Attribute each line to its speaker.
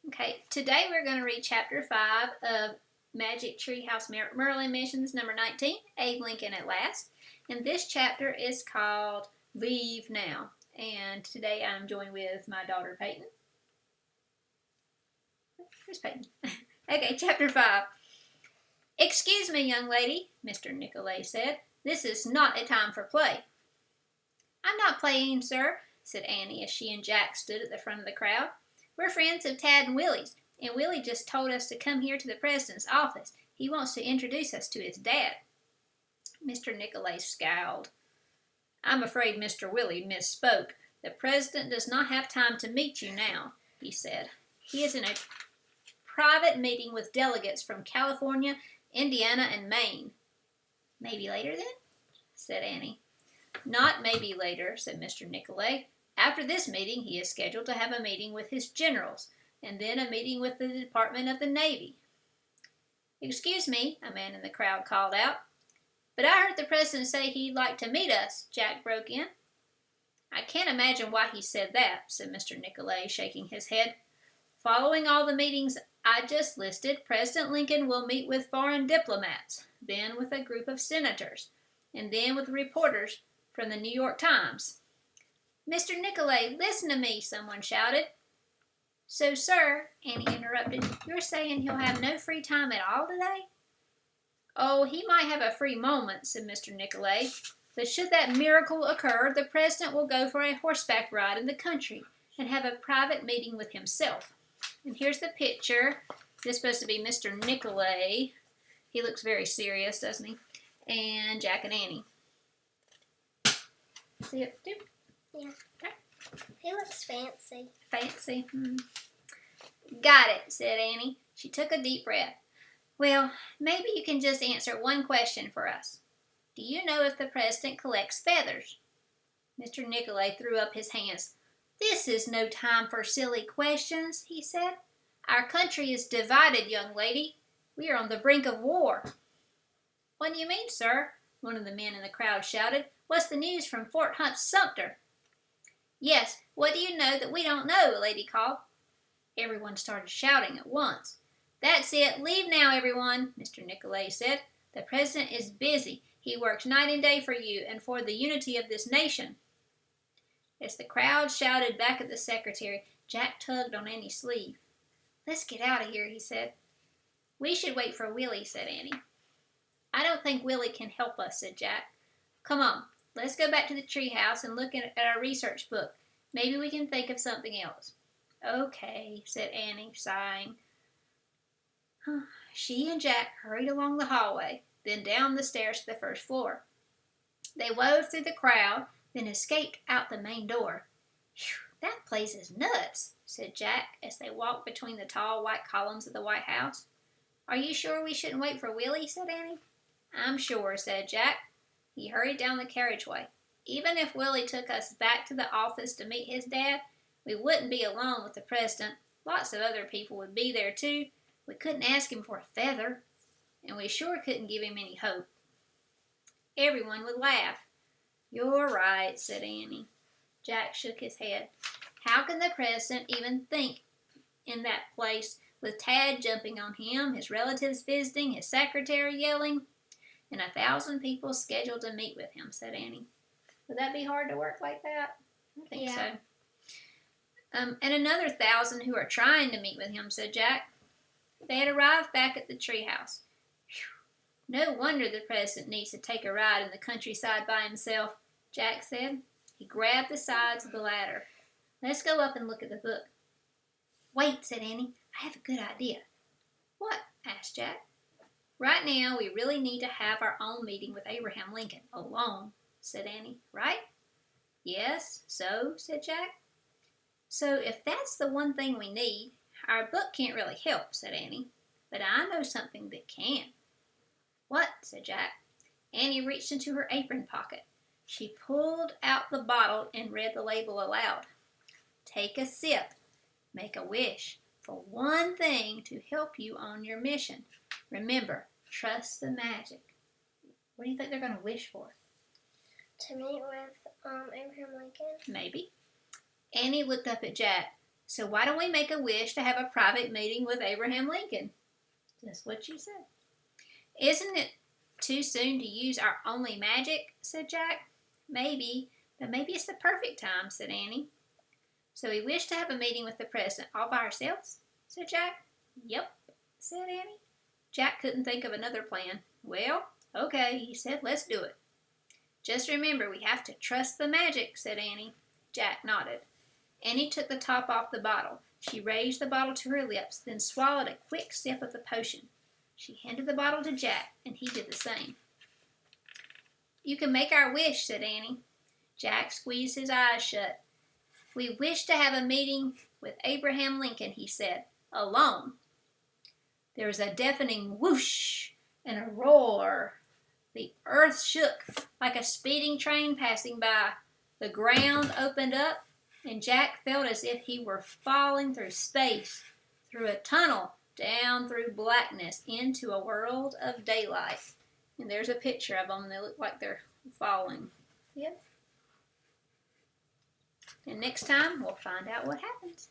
Speaker 1: Okay, today we're going to read Chapter 5 of Magic Treehouse Merlin Missions number 19, Abe Lincoln at Last. And this chapter is called Leave Now. And today I'm joined with my daughter Peyton. Where's Peyton? Okay, Chapter 5. Excuse me, young lady, Mr. Nicolay said. This is not a time for play. I'm not playing, sir, said Annie as she and Jack stood at the front of the crowd. We're friends of Tad and Willie's, and Willie just told us to come here to the president's office. He wants to introduce us to his dad. Mr. Nicolay scowled. I'm afraid Mr. Willie misspoke. The president does not have time to meet you now, he said. He is in a private meeting with delegates from California, Indiana, and Maine. Maybe later then, said Annie. Not maybe later, said Mr. Nicolay. After this meeting, he is scheduled to have a meeting with his generals, and then a meeting with the Department of the Navy. Excuse me, a man in the crowd called out. But I heard the president say he'd like to meet us, Jack broke in. I can't imagine why he said that, said Mr. Nicolay, shaking his head. Following all the meetings I just listed, President Lincoln will meet with foreign diplomats, then with a group of senators, and then with reporters from the New York Times. Mr. Nicolay, listen to me, someone shouted. So, sir, Annie interrupted, you're saying he'll have no free time at all today? Oh, he might have a free moment, said Mr. Nicolay, but should that miracle occur, the president will go for a horseback ride in the country and have a private meeting with himself. And here's the picture. This is supposed to be Mr. Nicolay. He looks very serious, doesn't he? And Jack and Annie. See it, too?
Speaker 2: Yeah. He looks fancy.
Speaker 1: Fancy? Got it, said Annie. She took a deep breath. Well, maybe you can just answer one question for us. Do you know if the president collects feathers? Mr. Nicolay threw up his hands. This is no time for silly questions, he said. Our country is divided, young lady. We are on the brink of war. What do you mean, sir? One of the men in the crowd shouted. What's the news from Fort Hunt Sumter? Yes, what do you know that we don't know? A lady called. Everyone started shouting at once. That's it. Leave now, everyone, Mr. Nicolay said. The president is busy. He works night and day for you and for the unity of this nation. As the crowd shouted back at the secretary, Jack tugged on Annie's sleeve. Let's get out of here, he said. We should wait for Willie, said Annie. I don't think Willie can help us, said Jack. Come on. Let's go back to the treehouse and look at our research book. Maybe we can think of something else. Okay, said Annie, sighing. She and Jack hurried along the hallway, then down the stairs to the first floor. They wove through the crowd, then escaped out the main door. Phew, that place is nuts, said Jack as they walked between the tall white columns of the White House. Are you sure we shouldn't wait for Willie, said Annie. I'm sure, said Jack. He hurried down the carriageway. Even if Willie took us back to the office to meet his dad, we wouldn't be alone with the president. Lots of other people would be there, too. We couldn't ask him for a feather, and we sure couldn't give him any hope. Everyone would laugh. You're right, said Annie. Jack shook his head. How can the president even think in that place with Tad jumping on him, his relatives visiting, his secretary yelling, and 1,000 people scheduled to meet with him, said Annie. Would that be hard to work like that? I think so. And another 1,000 who are trying to meet with him, said Jack. They had arrived back at the treehouse. No wonder the president needs to take a ride in the countryside by himself, Jack said. He grabbed the sides of the ladder. Let's go up and look at the book. Wait, said Annie. I have a good idea. What? Asked Jack. Right now, we really need to have our own meeting with Abraham Lincoln, alone, said Annie. Right? Yes, so, said Jack. So if that's the one thing we need, our book can't really help, said Annie. But I know something that can. What? Said Jack. Annie reached into her apron pocket. She pulled out the bottle and read the label aloud. Take a sip. Make a wish for one thing to help you on your mission. Remember, trust the magic. What do you think they're going to wish for?
Speaker 2: To meet with Abraham Lincoln.
Speaker 1: Maybe. Annie looked up at Jack. So why don't we make a wish to have a private meeting with Abraham Lincoln? Just what you said. Isn't it too soon to use our only magic? Said Jack. Maybe, but maybe it's the perfect time, said Annie. So we wish to have a meeting with the president all by ourselves? Said Jack. Yep, said Annie. Jack couldn't think of another plan. Well, okay, he said, let's do it. Just remember, we have to trust the magic, said Annie. Jack nodded. Annie took the top off the bottle. She raised the bottle to her lips, then swallowed a quick sip of the potion. She handed the bottle to Jack, and he did the same. You can make our wish, said Annie. Jack squeezed his eyes shut. We wish to have a meeting with Abraham Lincoln, he said, alone. There was a deafening whoosh and a roar. The earth shook like a speeding train passing by. The ground opened up, and Jack felt as if he were falling through space, through a tunnel, down through blackness, into a world of daylight. And there's a picture of them. They look like they're falling. Yep. And next time, we'll find out what happens.